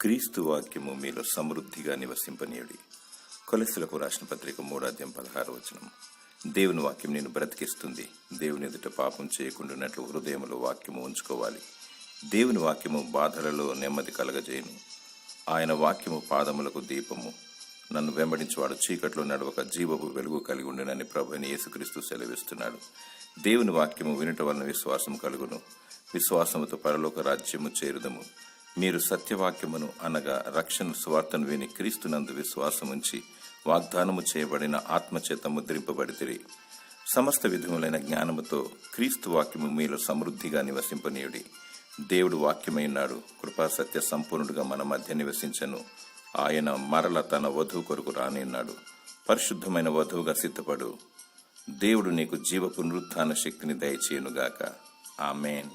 క్రీస్తు వాక్యము మీలో సమృద్ధిగా నివసింపనీయుడి. కొలెస్సీలకు రాసిన పత్రిక 3:16. దేవుని వాక్యం నేను బ్రతికిస్తుంది. దేవుని ఎదుట పాపం చేయకుండానట్లు హృదయములో వాక్యము ఉంచుకోవాలి. దేవుని వాక్యము బాధలలో నెమ్మది కలగజేయును. ఆయన వాక్యము పాదములకు దీపము. నన్ను వెంబడించేవాడు చీకట్లో నడవక జీవపు వెలుగు కలిగి ఉండునని ప్రభువైన యేసుక్రీస్తు సెలవిస్తున్నాడు. దేవుని వాక్యము వినుట వలన విశ్వాసం కలుగును. విశ్వాసముతో పరలోక రాజ్యము చేరుదము. మీరు సత్యవాక్యమును అనగా రక్షణ సువార్తను విని క్రీస్తునందు విశ్వాసముంచి వాగ్దానము చేయబడిన ఆత్మచేత ముద్రింపబడితిరి. సమస్త విధములైన జ్ఞానముతో క్రీస్తు వాక్యము మీలో సమృద్ధిగా నివసింపనీయుడి. దేవుడు వాక్యమైనాడు. కృపా సత్య సంపూర్ణుడుగా మన మధ్య నివసించను. ఆయన మరల తన వధువు కొరకు రానున్నాడు. పరిశుద్ధమైన వధువుగా సిద్ధపడు. దేవుడు నీకు జీవ పునరుత్థాన శక్తిని దయచేయునుగాక. ఆమేన్.